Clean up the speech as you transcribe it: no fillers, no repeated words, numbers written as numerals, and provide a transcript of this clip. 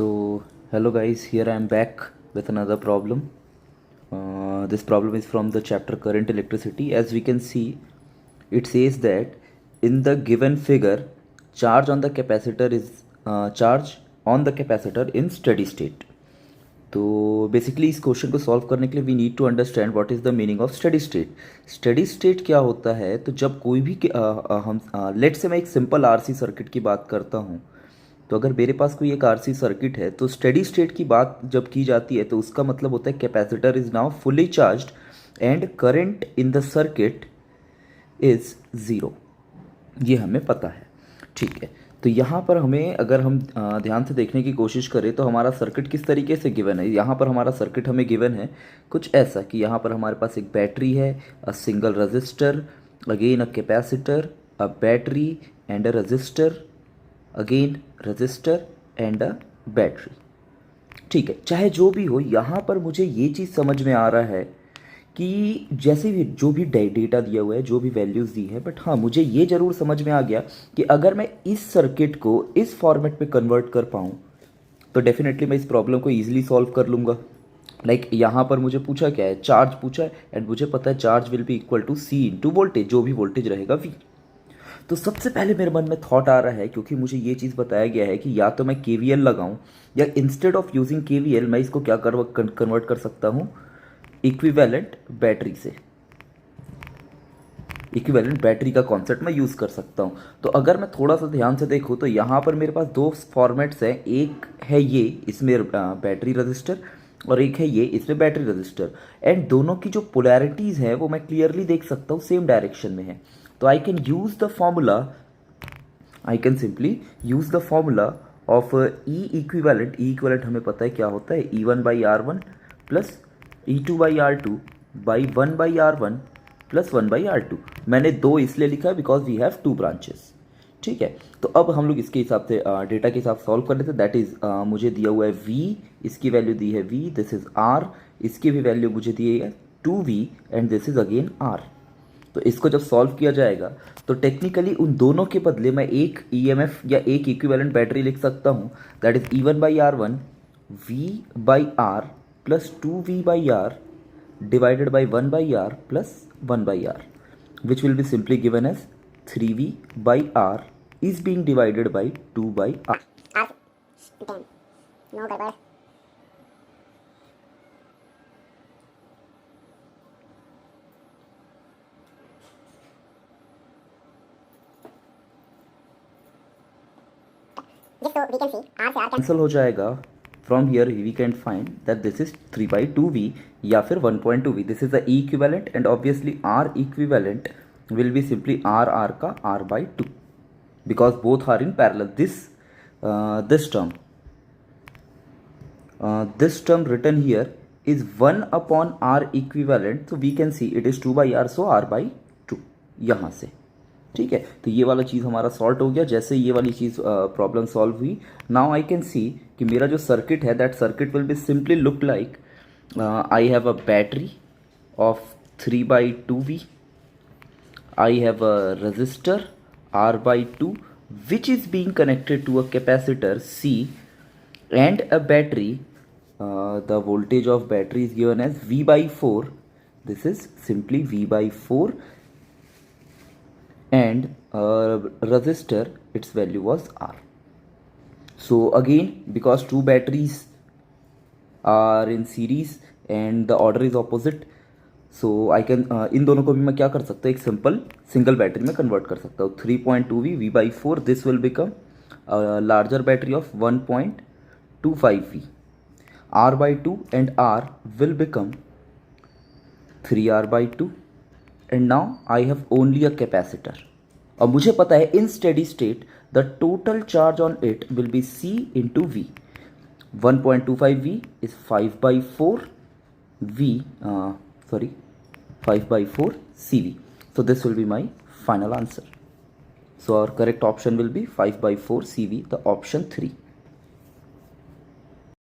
So, hello guys, here I am back with another problem. This problem is from the chapter Current Electricity. As we can see, it says that in the given figure, charge on the capacitor is charge on the capacitor in steady state. तो basically इस question को solve करने के लिए we need to understand what is the meaning of steady state. Steady state क्या होता है? तो जब कोई भी हम लेट से मैं एक सिंपल आरसी सर्किट की बात करता हूँ. तो अगर मेरे पास कोई एक आरसी सर्किट है तो स्टेडी स्टेट की बात जब की जाती है तो उसका मतलब होता है capacitor is now fully charged and current in the circuit is zero. ये हमें पता है, ठीक है. तो यहाँ पर हमें अगर हम ध्यान से देखने की कोशिश करें तो हमारा सर्किट किस तरीके से गिवन है. यहाँ पर हमारा सर्किट हमें गिवन है कुछ ऐसा कि यहाँ पर हमारे पास एक बैटरी है, a single register, again a capacitor, a battery and a resistor, again register and a battery. ठीक है, चाहे जो भी हो, यहाँ पर मुझे ये चीज़ समझ में आ रहा है कि जैसे भी जो भी डेटा दिया हुआ है, जो भी वैल्यूज़ दी है, बट हाँ मुझे ये ज़रूर समझ में आ गया कि अगर मैं इस सर्किट को इस फॉर्मेट में कन्वर्ट कर पाऊँ तो डेफिनेटली मैं इस प्रॉब्लम को ईजिली सॉल्व कर लूँगा. लाइक यहाँ पर मुझे पूछा क्या है, चार्ज पूछा है एंड मुझे पता है charge will be equal to C into voltage, जो भी वोल्टेज रहेगा वी. तो सबसे पहले मेरे मन में थॉट आ रहा है, क्योंकि मुझे ये चीज़ बताया गया है कि या तो मैं KVL लगाऊं या इंस्टेड ऑफ यूजिंग KVL मैं इसको क्या कन्वर्ट कर सकता हूं, इक्विवेलेंट बैटरी से. इक्विवेलेंट बैटरी का कॉन्सेप्ट मैं यूज़ कर सकता हूं. तो अगर मैं थोड़ा सा ध्यान से देखूं तो यहाँ पर मेरे पास दो फॉर्मेट्स हैं. एक है ये, इसमें बैटरी रजिस्टर, और एक है ये, इसमें बैटरी रजिस्टर. एंड दोनों की जो पोलैरिटीज़ है वो मैं क्लियरली देख सकता हूँ सेम डायरेक्शन में है. तो I can use the formula, I can simply use the formula of E equivalent. E equivalent हमें पता है क्या होता है, E1/R1 plus E2/R2 by 1/R1 plus 1/R2. मैंने दो इसलिए लिखा है because we have two branches. ठीक है, तो अब हम लोग इसके हिसाब से डेटा के हिसाब से सॉल्व कर लेते हैं. दैट इज मुझे दिया हुआ है V, इसकी वैल्यू दी है V, दिस इज R, इसकी भी वैल्यू मुझे दी है 2V and this is again R. तो इसको जब सॉल्व किया जाएगा तो टेक्निकली उन दोनों के बदले मैं एक EMF या एक इक्विवेलेंट बैटरी लिख सकता हूँ. That is E1/R1 V/R plus 2V/R divided by 1/R plus 1/R, which will be simply given as 3V/R is being divided by 2/R. No गड़बड़. कैंसिल हो जाएगा. From here we can find that this is 3/2V या फिर 1.2V. This is the E equivalent and obviously R equivalent will be simply R का R/2 because both are in parallel. This term written here is 1/R equivalent, so we can see it is 2/R, so R/2 यहाँ से. ठीक है, तो ये वाला चीज़ हमारा solve हो गया. जैसे ये वाली चीज़ प्रॉब्लम सॉल्व हुई, नाउ आई कैन सी कि मेरा जो सर्किट है that circuit will be simply look like I have a battery of 3/2V, I have a resistor R/2 which is being connected to a capacitor C and a battery. The voltage of battery is given as V/4. This is simply V/4 and resistor, its value was R. So again, because two batteries are in series and the order is opposite, so I can इन दोनों को भी मैं क्या कर सकता हूँ, एक simple single battery में कन्वर्ट कर सकता हूँ. 3.2V V/4, this will become larger battery of 1.25V. R/2 and R will become 3R/2 and now I have only a capacitor. और मुझे पता है in steady state the total charge on it will be C into V. 1.25V is 5/4 CV. So this will be my final answer. So our correct option will be 5/4 CV, the option 3.